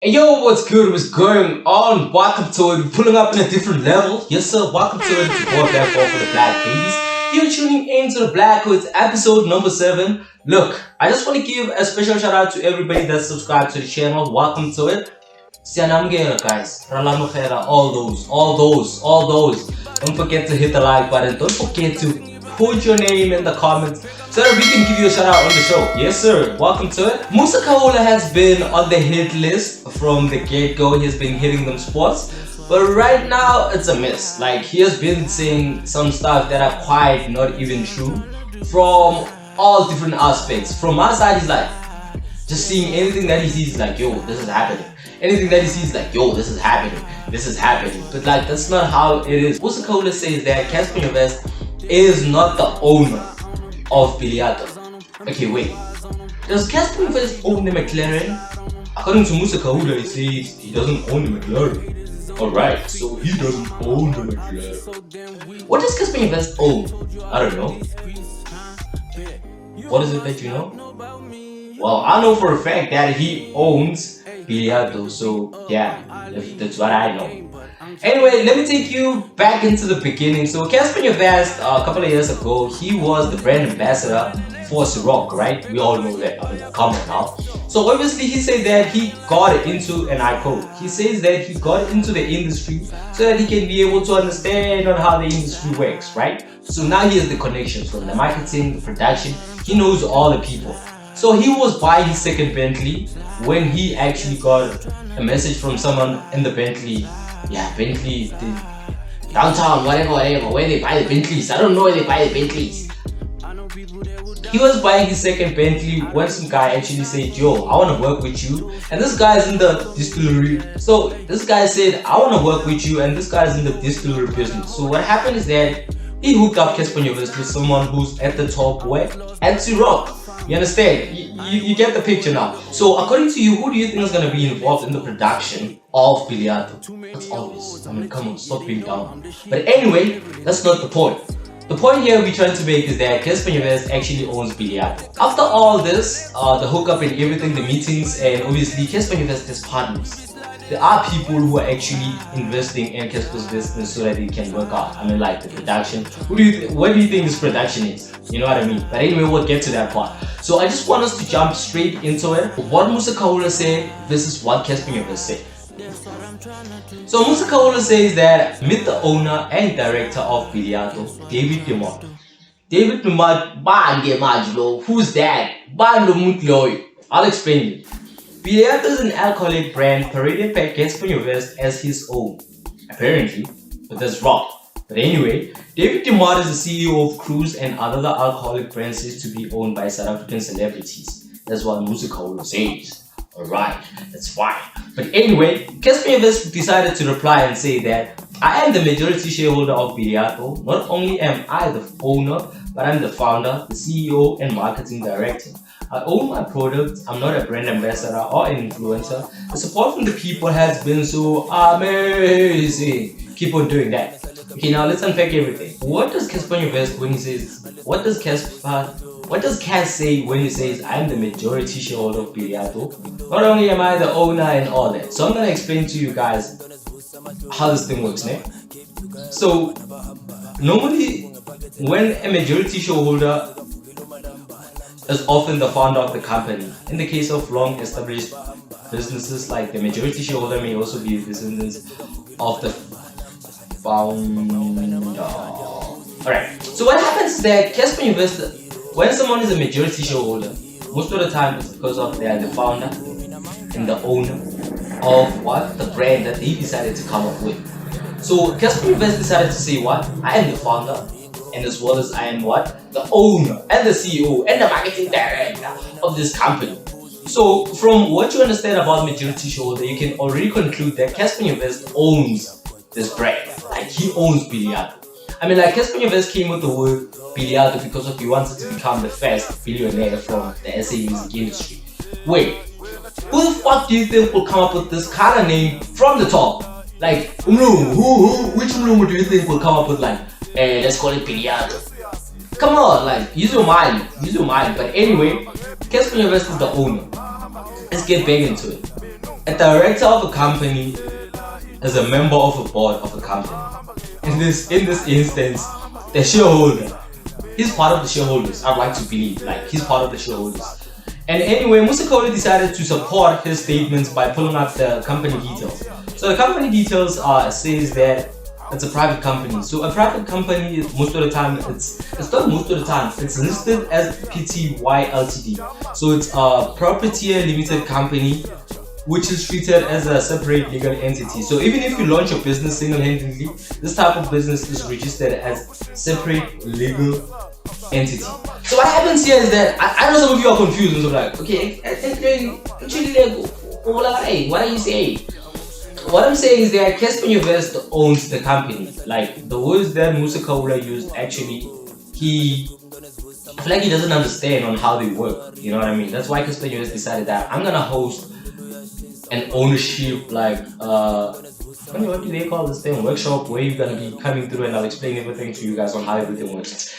Hey yo, what's good? What's going on? Welcome to it. Pulling up in a different level. Yes, sir. Welcome to it. It's your boy Black for the Black Babies. You're tuning into the Blaacko. It's episode number 7. Look, I just want to give a special shout out to everybody that's subscribed to the channel. Welcome to it. Siyanamukela, guys. Ralamukela, all those. Don't forget to hit the like button. Don't forget to put your name in the comments so that we can give you a shout out on the show. Yes, sir. Welcome to it. Musa Kaola has been on the hit list from the get-go. He's been hitting them spots. But right now, it's a miss. Like, he has been saying some stuff that are quite not even true from all different aspects. From my side, he's like, just seeing anything that he sees, like, yo, this is happening. Anything that he sees, like, yo, this is happening. This is happening. But, like, that's not how it is. Musa Kaola says that Cassper is not the owner of Billiato. Okay, wait. Does Cassper own the McLaren? According to Musa Kaola, he says he doesn't own the McLaren. Alright, so he doesn't own the McLaren. What does Cassper own? I don't know. What is it that you know? Well, I know for a fact that he owns Billiato, so yeah, that's what I know. Anyway, let me take you back into the beginning. So Cassper a couple of years ago, he was the brand ambassador for Ciroc, right? We all know that. I mean, come on now. So obviously he said that he got into, and I quote, he says that he got into the industry so that he can be able to understand on how the industry works, right? So now he has the connections from the marketing, the production. He knows all the people. So he was buying his second Bentley when he actually got a message from someone in the Bentley. Yeah, Bentley, downtown, whatever, where they buy the Bentleys. I don't know where they buy the Bentleys. He was buying his second Bentley when some guy actually said, yo, I want to work with you. And this guy's in the distillery. So this guy said, I want to work with you. And this guy's in the distillery business. So what happened is that he hooked up Cassper with someone who's at the top where? At Ciroc. You understand? You get the picture now. So according to you, who do you think is going to be involved in the production of Billiato? That's obvious. I mean, come on, stop being down. But anyway, that's not the point. The point here we're trying to make is that Cassper actually owns Billiato. After all this, the hookup and everything, the meetings, and obviously Cassper has partners. There are people who are actually investing in Cassper's business so that it can work out. I mean, like the production. What do you think this production is? You know what I mean? But anyway, we'll get to that part. So I just want us to jump straight into it. What Musa Kaola said versus what Cassper said. So Musa Kaola says that meet the owner and director of Billiato, David DeMott. David DeMott, who's that? I'll explain it. Billiato is an alcoholic brand paraded by Cassper as his own, apparently, but that's wrong. But anyway, David DeMott is the CEO of Cruise and other alcoholic brands is to be owned by South African celebrities. That's what Musa Kaola says. Alright, that's fine. But anyway, Cassper decided to reply and say that I am the majority shareholder of Billiato. Not only am I the owner, but I'm the founder, the CEO, and marketing director. I own my product, I'm not a brand ambassador or an influencer. The support from the people has been so amazing. Keep on doing that. Okay, now let's unpack everything. What does Cassper when he says, what does Cass say when he says, I'm the majority shareholder of Billiato? Not only am I the owner and all that. So I'm going to explain to you guys how this thing works, né? So, normally, when a majority shareholder is often the founder of the company. In the case of long established businesses, like the majority shareholder may also be descendants of the founder. Alright, so what happens is that Cassper when someone is a majority shareholder, most of the time it's because of they are the founder and the owner of what? The brand that they decided to come up with. So Cassper decided to say what? I am the founder, and as well as I am what? The owner and the CEO and the marketing director of this company. So from what you understand about majority shareholder, you can already conclude that Cassper owns this brand. Like he owns Billiato. I mean, like Cassper came with the word Billiato because he wanted to become the first billionaire from the SA music industry. Wait, who the fuck do you think will come up with this kind of name from the top? Like, which Mlumu do you think will come up with like, let's call it Billiato? Come on, like, use your mind. But anyway, Cassper is the owner. Let's get back into it. A director of a company is a member of a board of a company. In this instance, the shareholder. He's part of the shareholders. I'd like to believe, like he's part of the shareholders. And anyway, Musikoli decided to support his statements by pulling up the company details. So the company details says that it's a private company. So a private company, most of the time, it's not most of the time, it's listed as PTY Ltd. So it's a property limited company, which is treated as a separate legal entity. So even if you launch your business single-handedly, this type of business is registered as separate legal entity. So what happens here is that I know some of you are confused and so like, okay, actually, like, what are you saying? What I'm saying is that Cassper owns the company. Like the words that Musa Kaula used, actually, I feel like he doesn't understand on how they work. You know what I mean? That's why Cassper decided that I'm gonna host an ownership, like what do they call this thing? Workshop, where you're gonna be coming through and I'll explain everything to you guys on how everything works.